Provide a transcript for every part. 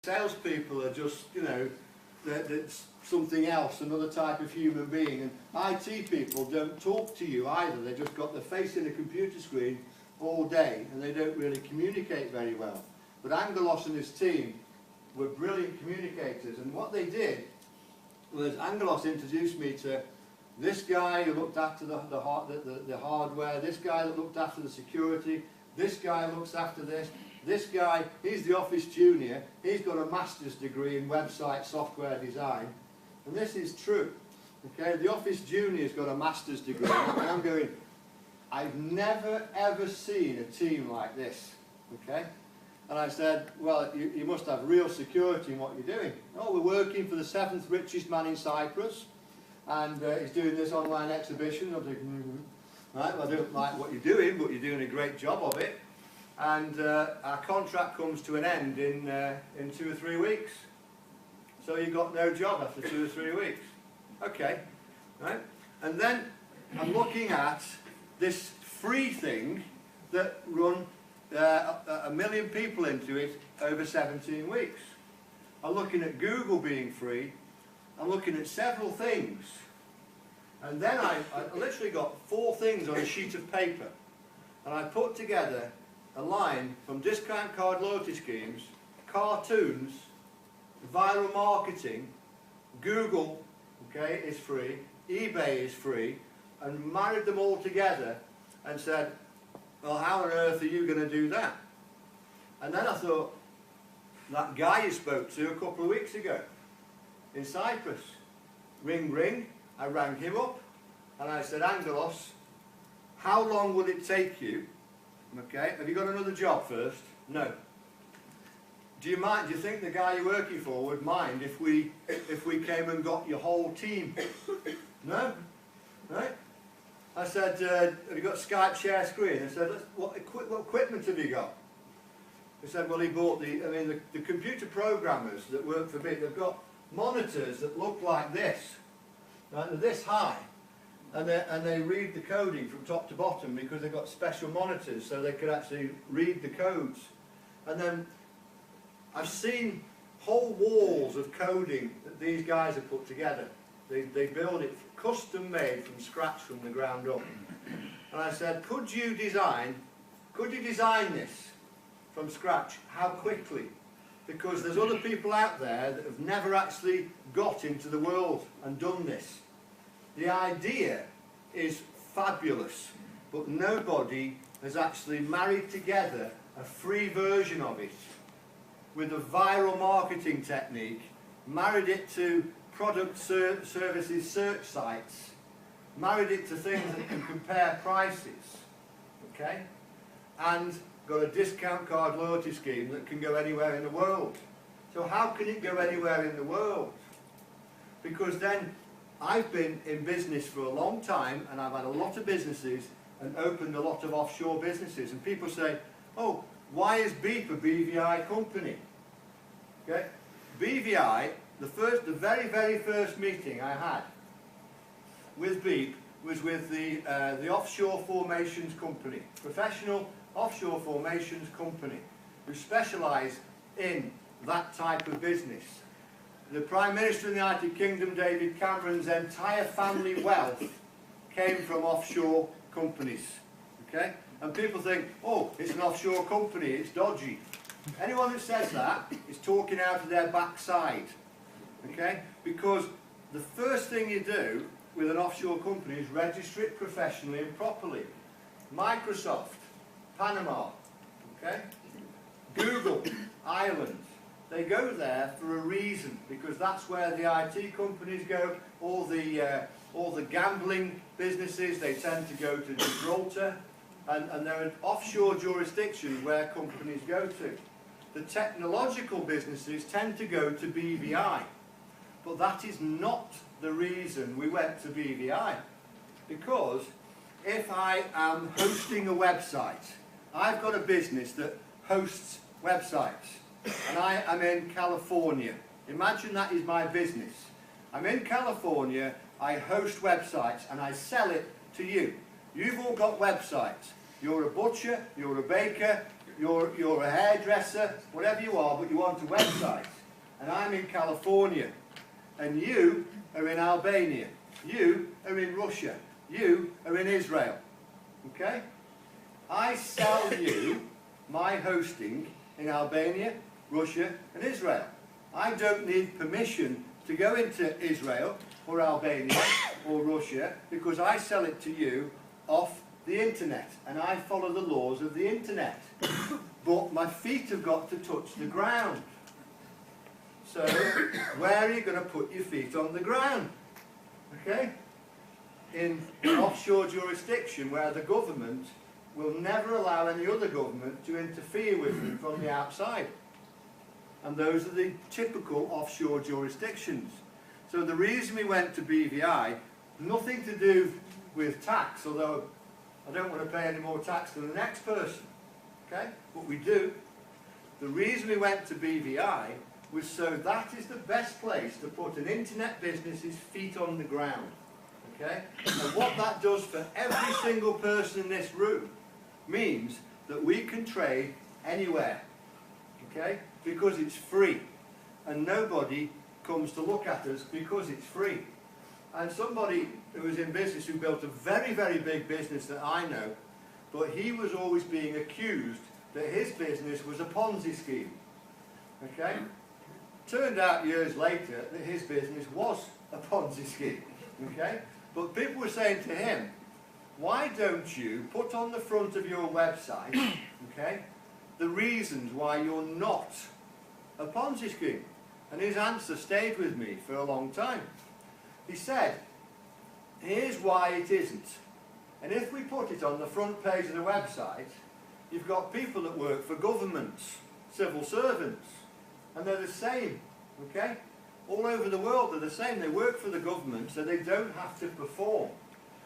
salespeople are just, you know, that's something else, another type of human being. And IT people don't talk to you either. They've just got their face in a computer screen all day and they don't really communicate very well. But Angelos and his team were brilliant communicators, and what they did was Angelos introduced me to this guy who looked after the hardware, this guy that looked after the security, this guy looks after this guy, he's the office junior, he's got a master's degree in website software design. And this is true. Okay, the office junior's got a master's degree, and I'm going, I've never ever seen a team like this. Okay? And I said, well, you must have real security in what you're doing. Oh, we're working for the 7th richest man in Cyprus, and he's doing this online exhibition. I'm thinking, right, well, I don't like what you're doing, but you're doing a great job of it. And our contract comes to an end in 2 or 3 weeks. So you got no job after 2 or 3 weeks. Okay, right? And then I'm looking at this free thing that run 1 million people into it over 17 weeks. I'm looking at Google being free. I'm looking at several things. And then I literally got 4 things on a sheet of paper. And I put together a line from discount card loyalty schemes, cartoons, viral marketing, Google, okay, is free, eBay is free, and married them all together and said, well, how on earth are you going to do that? And then I thought, that guy you spoke to a couple of weeks ago in Cyprus, ring ring, I rang him up and I said, Angelos, how long will it take you? Okay, have you got another job first? No. Do you mind, do you think the guy you're working for would mind if we came and got your whole team? No? Right? I said, have you got Skype share screen? I said, what equipment have you got? He said, well, he bought the computer programmers that work for Beep, they've got monitors that look like this. Right? They're this high. And they read the coding from top to bottom because they've got special monitors so they could actually read the codes. And then I've seen whole walls of coding that these guys have put together. They build it custom made from scratch from the ground up. And I said, could you design this from scratch? How quickly? Because there's other people out there that have never actually got into the world and done this. The idea is fabulous, but nobody has actually married together a free version of it with a viral marketing technique, married it to product services search sites, married it to things that can compare prices, okay, and got a discount card loyalty scheme that can go anywhere in the world. So how can it go anywhere in the world? Because then I've been in business for a long time and I've had a lot of businesses and opened a lot of offshore businesses, and people say, oh, why is Beep a BVI company? Okay, BVI, the very, very first meeting I had with Beep was with the offshore formations company, professional offshore formations company, who specialise in that type of business. The Prime Minister of the United Kingdom, David Cameron's entire family wealth came from offshore companies. Okay? And people think, oh, it's an offshore company, it's dodgy. Anyone that says that is talking out of their backside. Okay? Because the first thing you do with an offshore company is register it professionally and properly. Microsoft, Panama, okay? Google, Ireland. They go there for a reason, because that's where the IT companies go. All the gambling businesses, they tend to go to Gibraltar, and there are offshore jurisdictions where companies go to. The technological businesses tend to go to BVI, but that is not the reason we went to BVI. Because if I am hosting a website, I've got a business that hosts websites, and I am in California. Imagine that is my business. I'm in California, I host websites, and I sell it to you. You've all got websites. You're a butcher, you're a baker, you're a hairdresser, whatever you are, but you want a website. And I'm in California. And you are in Albania. You are in Russia. You are in Israel. Okay? I sell you my hosting in Albania, Russia and Israel. I don't need permission to go into Israel or Albania or Russia because I sell it to you off the internet and I follow the laws of the internet. But my feet have got to touch the ground. So where are you going to put your feet on the ground? Okay? In an offshore jurisdiction where the government will never allow any other government to interfere with them from the outside. And those are the typical offshore jurisdictions. So the reason we went to BVI, nothing to do with tax, although I don't want to pay any more tax than the next person. Okay? But we do. The reason we went to BVI was so that is the best place to put an internet business's feet on the ground. Okay? And what that does for every single person in this room means that we can trade anywhere. Okay? Because it's free. And nobody comes to look at us because it's free. And somebody who was in business who built a very, very big business that I know, but he was always being accused that his business was a Ponzi scheme. Okay? Turned out years later that his business was a Ponzi scheme. Okay? But people were saying to him, why don't you put on the front of your website, okay, the reasons why you're not a Ponzi scheme? And his answer stayed with me for a long time. He said, here's why it isn't. And if we put it on the front page of the website, you've got people that work for governments, civil servants, and they're the same, okay? All over the world they're the same. They work for the government, so they don't have to perform.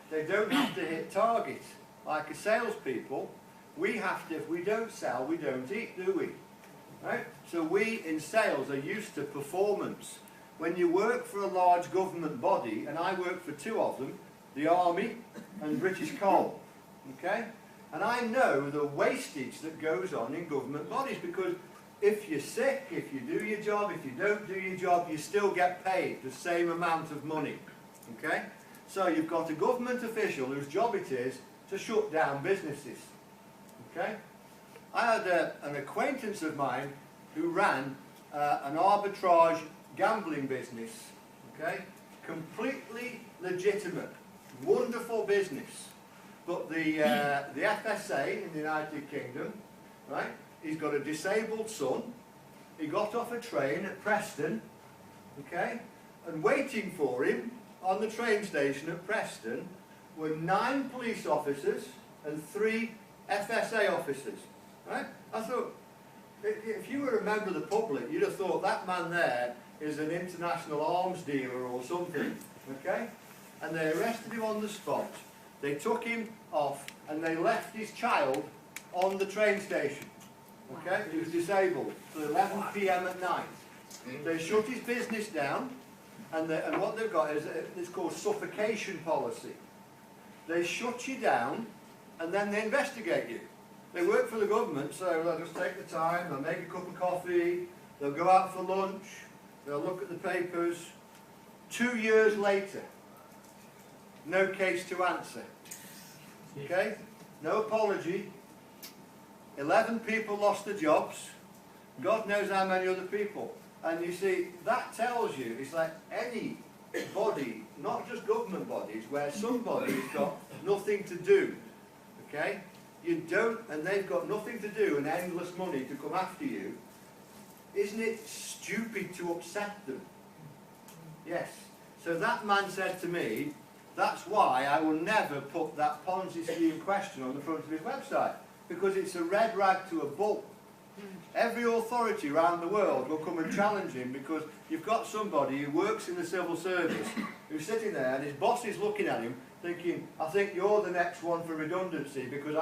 They don't have to hit target. Like a salespeople, we have to, if we don't sell, we don't eat, do we? Right? So we in sales are used to performance. When you work for a large government body, and I work for two of them, the Army and British Coal, okay? And I know the wastage that goes on in government bodies, because if you're sick, if you do your job, if you don't do your job, you still get paid the same amount of money, okay? So you've got a government official whose job it is to shut down businesses, okay? I had an acquaintance of mine who ran an arbitrage gambling business, okay? Completely legitimate, wonderful business. But the FSA in the United Kingdom, right? He's got a disabled son. He got off a train at Preston, okay? And waiting for him on the train station at Preston were 9 police officers and 3 FSA officers, right? I thought, if you were a member of the public, you'd have thought that man there is an international arms dealer or something, okay? And they arrested him on the spot. They took him off and they left his child on the train station, okay? He was disabled till 11 p.m. at night. They shut his business down, and what they've got is it's called suffocation policy. They shut you down and then they investigate you. They work for the government, so they'll just take the time, they'll make a cup of coffee, they'll go out for lunch, they'll look at the papers. 2 years later, no case to answer. Okay? No apology. 11 people lost their jobs. God knows how many other people. And you see, that tells you, it's like any body, not just government bodies, where somebody's got nothing to do. Okay? You don't, and they've got nothing to do and endless money to come after you. Isn't it stupid to upset them? Yes. So that man said to me, that's why I will never put that Ponzi scheme question on the front of his website, because it's a red rag to a bull. Every authority around the world will come and challenge him, because you've got somebody who works in the civil service who's sitting there and his boss is looking at him thinking, I think you're the next one for redundancy because